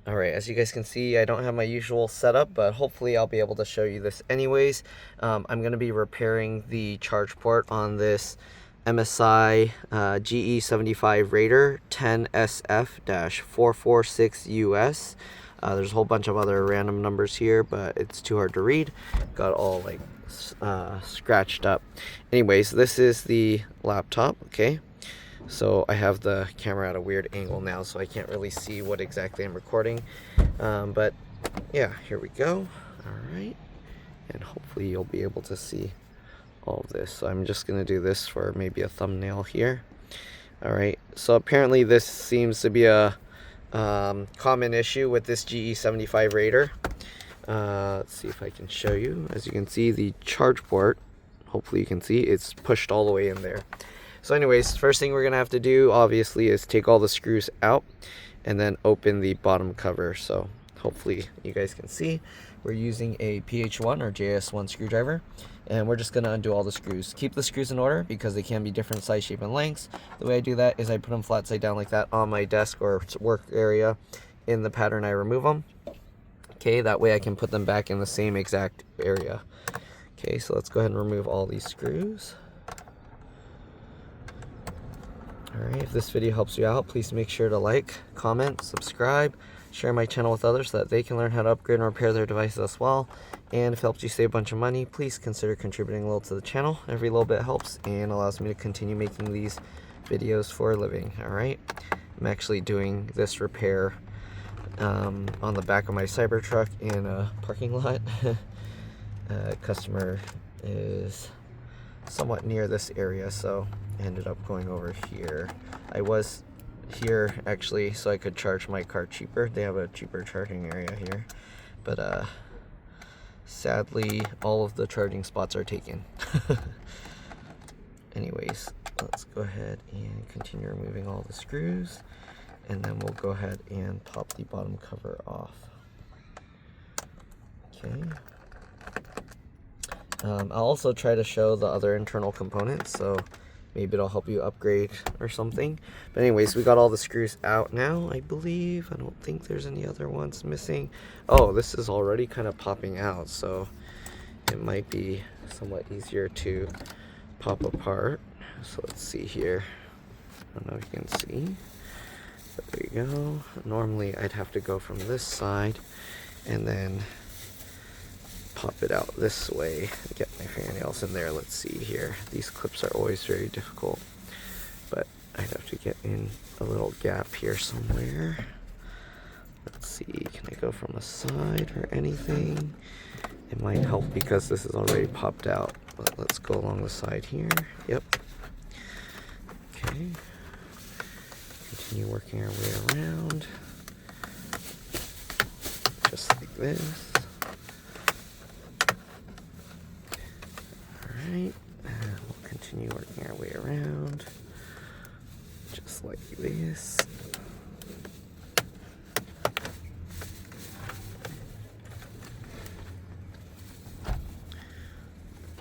Alright, as you guys can see, I don't have my usual setup, but hopefully I'll be able to show you this anyways. I'm going to be repairing the charge port on this MSI GE75 Raider 10SF-446US. There's a whole bunch of other random numbers here, but it's too hard to read. Got all like scratched up. Anyways, this is the laptop, okay? So I have the camera at a weird angle now, so I can't really see what exactly I'm recording. But yeah, here we go. All right. And hopefully you'll be able to see all of this. So I'm just going to do this for maybe a thumbnail here. All right. So apparently this seems to be a common issue with this GE75 Raider. Let's see if I can show you. As you can see, the charge port, hopefully you can see, it's pushed all the way in there. So anyways, first thing we're going to have to do, obviously, is take all the screws out and then open the bottom cover. So hopefully you guys can see. We're using a PH1 or JS1 screwdriver, and we're just going to undo all the screws. Keep the screws in order because they can be different size, shape, and lengths. The way I do that is I put them flat side down like that on my desk or work area in the pattern I remove them. Okay, that way I can put them back in the same exact area. Okay, so let's go ahead and remove all these screws. Alright, if this video helps you out, please make sure to like, comment, subscribe, share my channel with others so that they can learn how to upgrade and repair their devices as well. And if it helps you save a bunch of money, please consider contributing a little to the channel. Every little bit helps and allows me to continue making these videos for a living. Alright, I'm actually doing this repair on the back of my Cybertruck in a parking lot. Customer is somewhat near this area, so I ended up going over here. I was here actually so I could charge my car cheaper. They have a cheaper charging area here, but sadly all of the charging spots are taken. Anyways, let's go ahead and continue removing all the screws, and then we'll go ahead and pop the bottom cover off. Okay. I'll also try to show the other internal components, so maybe it'll help you upgrade or something. But anyways, we got all the screws out now, I believe. I don't think there's any other ones missing. Oh, this is already kind of popping out, so it might be somewhat easier to pop apart. So let's see here. I don't know if you can see. But there you go. Normally I'd have to go from this side and then pop it out this way and get my fingernails in there. Let's see here. These clips are always very difficult, but I'd have to get in a little gap here somewhere. Let's see, can I go from a side or anything? It might help because this is already popped out, but let's go along the side here. Yep. Okay. Continue working our way around. Just like this. Alright, and we'll continue working our way around, just like this.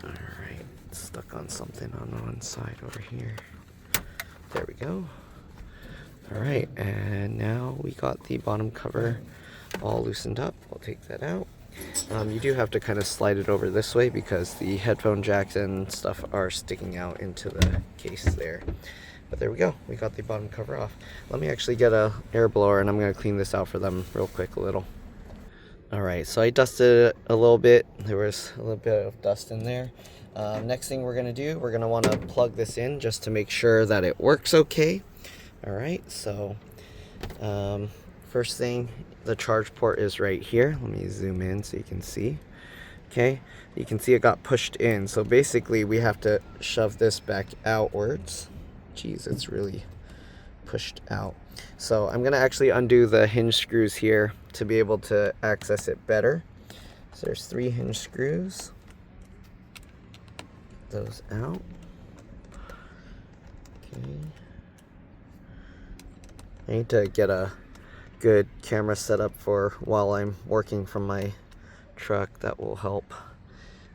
Alright, stuck on something on one side over here. There we go. Alright, and now we got the bottom cover all loosened up. We'll take that out. You do have to kind of slide it over this way because the headphone jacks and stuff are sticking out into the case there. But there we go. We got the bottom cover off. Let me actually get a air blower and I'm going to clean this out for them real quick a little. Alright, so I dusted it a little bit. There was a little bit of dust in there. Next thing we're going to do, we're going to want to plug this in just to make sure that it works okay. Alright, so first thing, the charge port is right here. Let me zoom in so you can see. Okay, you can see it got pushed in. So basically we have to shove this back outwards. Jeez, it's really pushed out. So I'm going to actually undo the hinge screws here to be able to access it better. So there's 3 hinge screws. Those out. Okay. I need to get a good camera setup for while I'm working from my truck. That will help.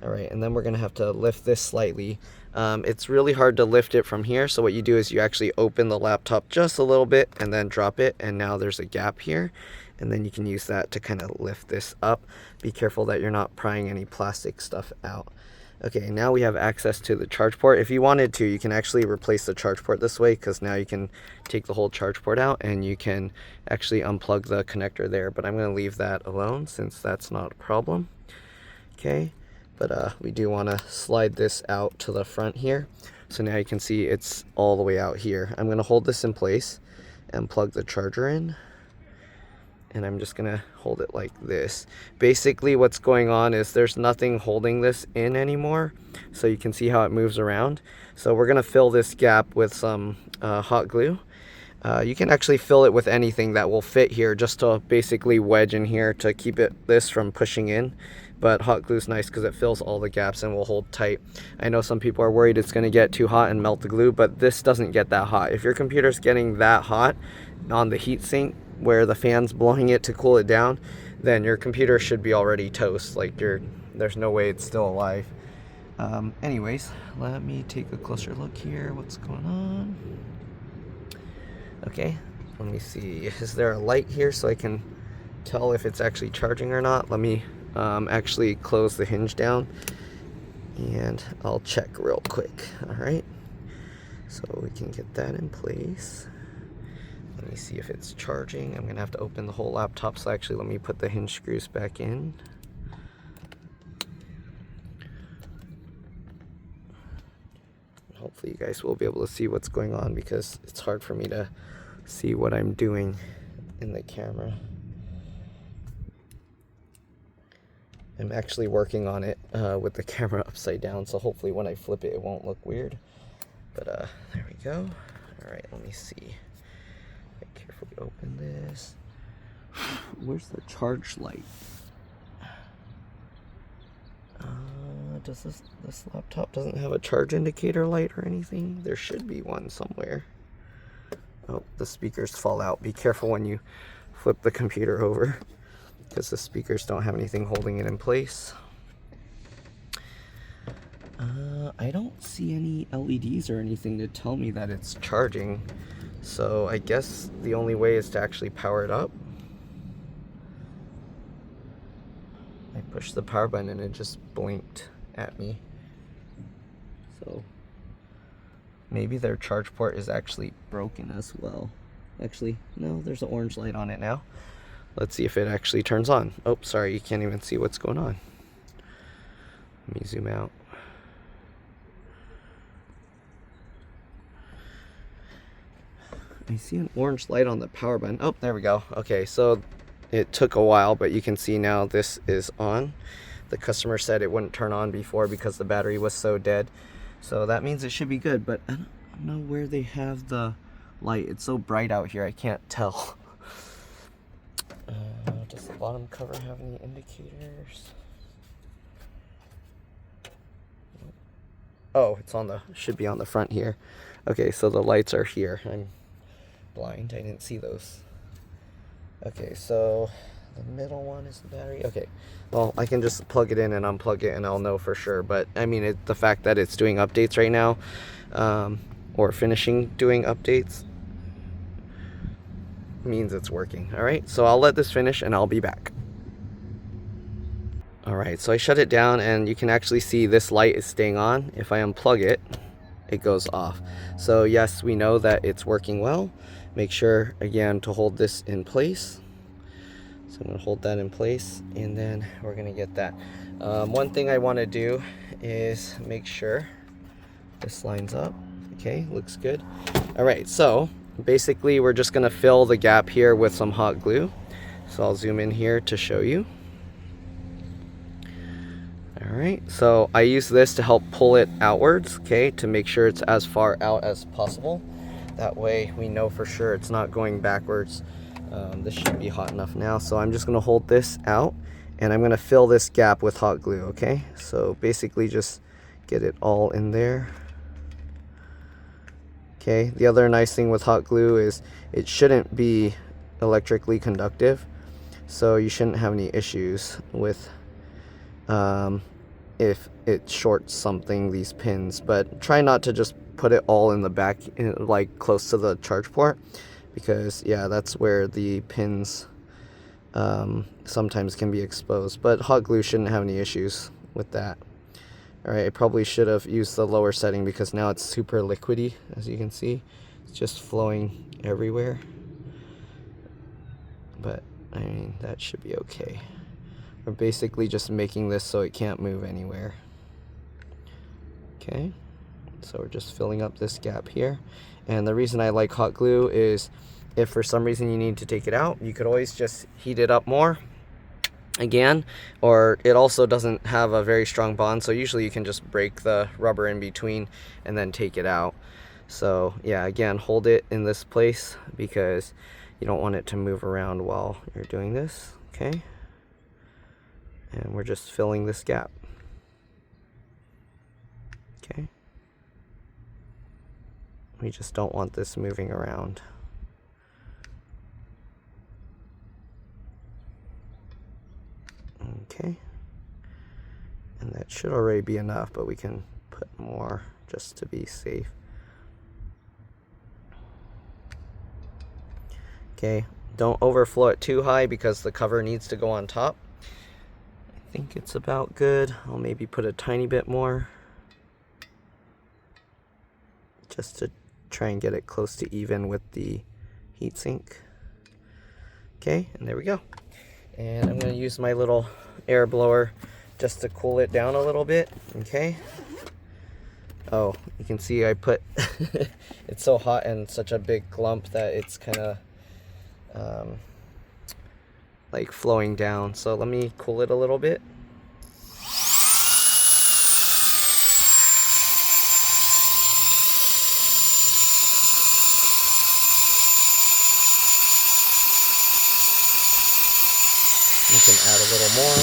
Alright, and then we're gonna have to lift this slightly. It's really hard to lift it from here, so what you do is you actually open the laptop just a little bit and then drop it, and now there's a gap here, and then you can use that to kind of lift this up. Be careful that you're not prying any plastic stuff out. Okay, now we have access to the charge port. If you wanted to, you can actually replace the charge port this way, because now you can take the whole charge port out and you can actually unplug the connector there, but I'm going to leave that alone since that's not a problem. Okay, but we do want to slide this out to the front here. So now you can see it's all the way out here. I'm going to hold this in place and plug the charger in. And I'm just gonna hold it like this. Basically what's going on is there's nothing holding this in anymore. So you can see how it moves around. So we're gonna fill this gap with some hot glue. You can actually fill it with anything that will fit here, just to basically wedge in here to keep this from pushing in. But hot glue is nice because it fills all the gaps and will hold tight. I know some people are worried it's gonna get too hot and melt the glue, but this doesn't get that hot. If your computer's getting that hot on the heat sink, where the fan's blowing it to cool it down, then your computer should be already toast. Like there's no way it's still alive. Anyways, let me take a closer look here. What's going on? Okay, let me see. Is there a light here so I can tell if it's actually charging or not? Let me actually close the hinge down and I'll check real quick. All right, so we can get that in place. Let me see if it's charging. I'm gonna have to open the whole laptop, so actually let me put the hinge screws back in. Hopefully you guys will be able to see what's going on, because it's hard for me to see what I'm doing in the camera. I'm actually working on it with the camera upside down, so hopefully when I flip it, it won't look weird. But there we go. All right, let me see. Carefully open this. Where's the charge light? Does this laptop doesn't have a charge indicator light or anything? There should be one somewhere. Oh, the speakers fall out. Be careful when you flip the computer over, because the speakers don't have anything holding it in place. I don't see any LEDs or anything to tell me that it's charging. So I guess the only way is to actually power it up. I pushed the power button and it just blinked at me. So maybe their charge port is actually broken as well. Actually, no, there's an orange light on it now. Let's see if it actually turns on. Oh, sorry, you can't even see what's going on. Let me zoom out. I see an orange light on the power button. Oh, there we go. Okay, so it took a while, but you can see now this is on. The customer said it wouldn't turn on before because the battery was so dead. So that means it should be good, but I don't know where they have the light. It's so bright out here, I can't tell. Does the bottom cover have any indicators? Oh, it's on the, should be on the front here. Okay, so the lights are here. I'm blind, I didn't see those. Okay, so the middle one is the battery. Okay, well, I can just plug it in and unplug it and I'll know for sure. But I mean, the fact that it's doing updates right now, or finishing doing updates, means it's working. All right, so I'll let this finish and I'll be back. All right, so I shut it down and you can actually see this light is staying on. If I unplug it, it goes off. So yes, we know that it's working well. Make sure again to hold this in place. So I'm gonna hold that in place and then we're gonna get that. One thing I wanna do is make sure this lines up. Okay, looks good. All right, so basically we're just gonna fill the gap here with some hot glue. So I'll zoom in here to show you. All right, so I use this to help pull it outwards, okay, to make sure it's as far out as possible. That way we know for sure it's not going backwards. This should be hot enough now. So I'm just gonna hold this out and I'm gonna fill this gap with hot glue, okay? So basically just get it all in there. Okay, the other nice thing with hot glue is it shouldn't be electrically conductive. So you shouldn't have any issues with if it shorts something, these pins. But try not to just put it all in the back, like close to the charge port, because yeah, that's where the pins sometimes can be exposed, but hot glue shouldn't have any issues with that. Alright, I probably should have used the lower setting because now it's super liquidy, as you can see. It's just flowing everywhere. But, I mean, that should be okay. We're basically just making this so it can't move anywhere. Okay, so we're just filling up this gap here. And the reason I like hot glue is if for some reason you need to take it out, you could always just heat it up more again, or it also doesn't have a very strong bond, so usually you can just break the rubber in between and then take it out. So yeah, again, hold it in this place because you don't want it to move around while you're doing this. Okay, and we're just filling this gap. Okay, we just don't want this moving around. Okay, and that should already be enough, but we can put more just to be safe. Okay, don't overflow it too high because the cover needs to go on top. I think it's about good. I'll maybe put a tiny bit more just to try and get it close to even with the heatsink. Okay, and there we go. And I'm going to use my little air blower just to cool it down a little bit. Okay. Oh, you can see I put it's so hot and such a big clump that it's kind of like flowing down. So let me cool it a little bit. You can add a little more.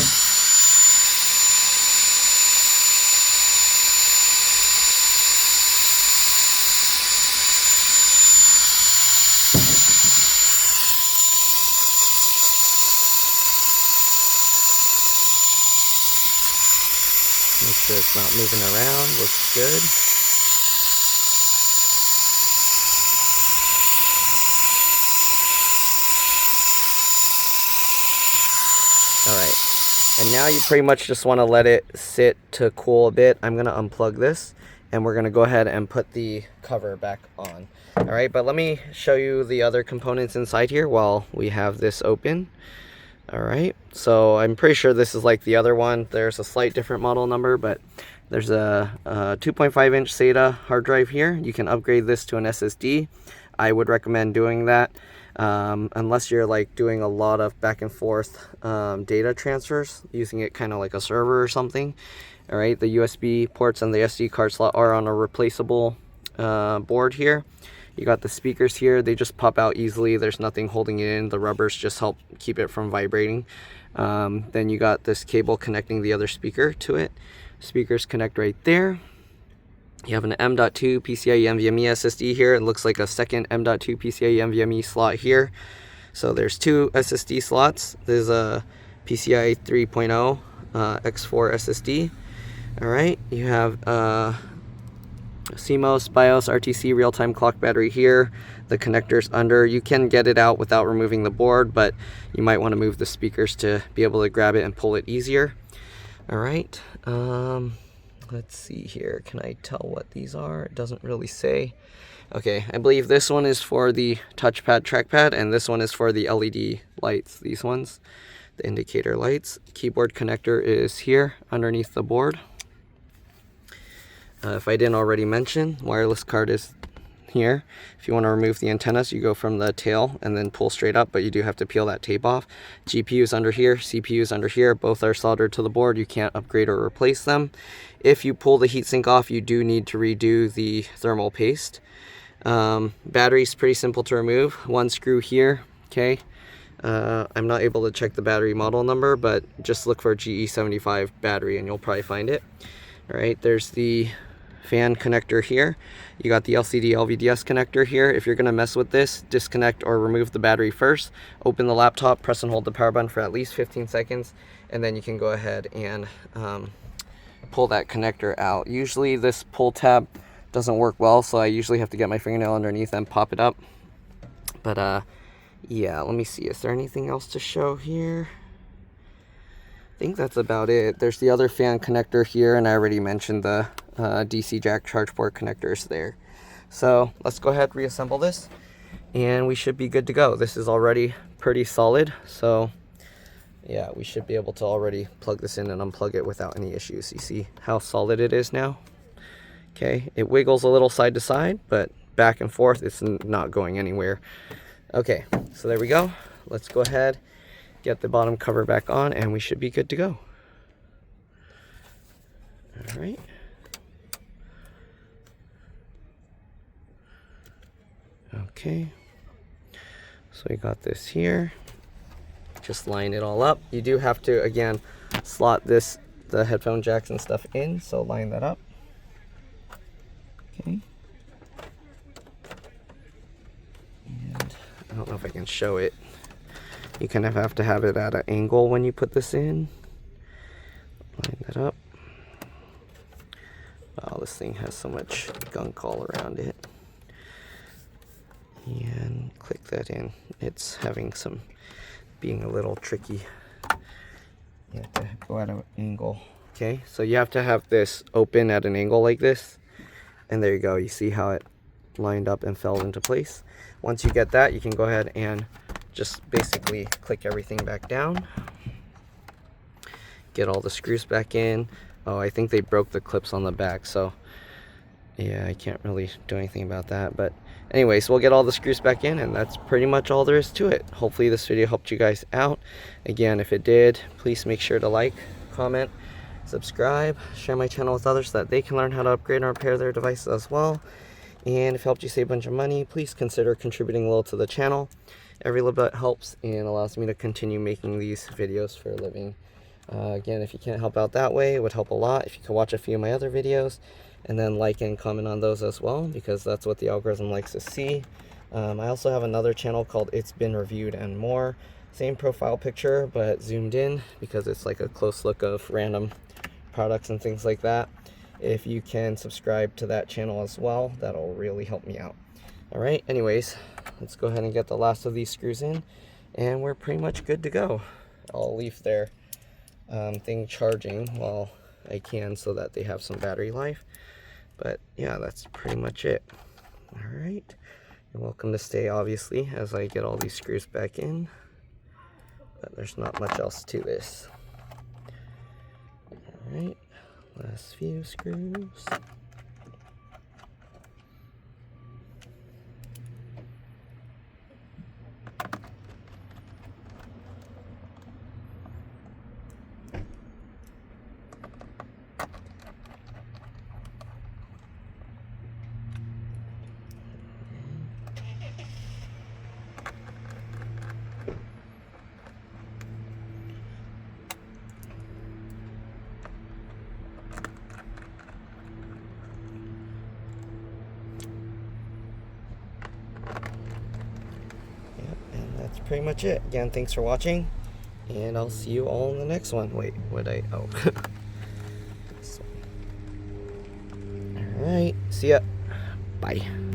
Make sure it's not moving around. Looks good. Alright, and now you pretty much just want to let it sit to cool a bit. I'm going to unplug this and we're going to go ahead and put the cover back on. Alright, but let me show you the other components inside here while we have this open. Alright, so I'm pretty sure this is like the other one. There's a slight different model number, but there's a 2.5 inch SATA hard drive here. You can upgrade this to an SSD. I would recommend doing that. Unless you're like doing a lot of back and forth data transfers, using it kind of like a server or something. All right, the USB ports and the SD card slot are on a replaceable board here. You got the speakers here, they just pop out easily. There's nothing holding it in. The rubbers just help keep it from vibrating. Then you got this cable connecting the other speaker to it. Speakers connect right there. You have an M.2 PCIe NVMe SSD here. It looks like a second M.2 PCIe NVMe slot here. So there's two SSD slots. There's a PCIe 3.0 X4 SSD. All right, you have CMOS, BIOS, RTC real-time clock battery here. The connector's under. You can get it out without removing the board, but you might want to move the speakers to be able to grab it and pull it easier. All right. Let's see here. Can I tell what these are? It doesn't really say. Okay, I believe this one is for the touchpad trackpad, and this one is for the LED lights. These ones, the indicator lights. Keyboard connector is here underneath the board. If I didn't already mention, wireless card is here. If you want to remove the antennas, you go from the tail and then pull straight up, but you do have to peel that tape off. GPU is under here, CPU is under here. Both are soldered to the board. You can't upgrade or replace them. If you pull the heatsink off, you do need to redo the thermal paste. Battery's pretty simple to remove. One screw here, okay. I'm not able to check the battery model number, but just look for GE75 battery and you'll probably find it. All right, there's the fan connector here. You got the LCD LVDS connector here. If you're gonna mess with this, disconnect or remove the battery first, open the laptop, press and hold the power button for at least 15 seconds, and then you can go ahead and pull that connector out. Usually this pull tab doesn't work well, so I usually have to get my fingernail underneath and pop it up. But Yeah, let me see. Is there anything else to show here? I think that's about it. There's the other fan connector here, and I already mentioned the DC jack charge port connectors there. So let's go ahead and reassemble this, and we should be good to go. This is already pretty solid, so yeah, we should be able to already plug this in and unplug it without any issues. You see how solid it is now? Okay, it wiggles a little side to side, but back and forth, it's not going anywhere. Okay, so there we go. Let's go ahead, get the bottom cover back on, and we should be good to go. All right. Okay, so we got this here. Just line it all up. You do have to, again, slot the headphone jacks and stuff in, so line that up. Okay. And I don't know if I can show it. You kind of have to have it at an angle when you put this in. Line that up. Wow, this thing has so much gunk all around it. And click that in. It's being a little tricky. You have to go at an angle. Okay, so you have to have this open at an angle like this. And there you go. You see how it lined up and fell into place. Once you get that, you can go ahead and just basically click everything back down. Get all the screws back in. Oh, I think they broke the clips on the back, so yeah, I can't really do anything about that. But anyways, we'll get all the screws back in, and that's pretty much all there is to it. Hopefully this video helped you guys out. Again, if it did, please make sure to like, comment, subscribe, share my channel with others so that they can learn how to upgrade and repair their devices as well. And if it helped you save a bunch of money, please consider contributing a little to the channel. Every little bit helps and allows me to continue making these videos for a living. Again, if you can't help out that way, it would help a lot if you could watch a few of my other videos and then like and comment on those as well, because that's what the algorithm likes to see. I also have another channel called It's Been Reviewed and More. Same profile picture, but zoomed in because it's like a close look of random products and things like that. If you can subscribe to that channel as well, that'll really help me out. All right, anyways, let's go ahead and get the last of these screws in, and we're pretty much good to go. I'll leave their thing charging while I can so that they have some battery life. But yeah, that's pretty much it. All right, you're welcome to stay, obviously, as I get all these screws back in. But there's not much else to this. All right, last few screws. That's pretty much it. Again, thanks for watching, and I'll see you all in the next one. Wait, oh. Alright, see ya. Bye.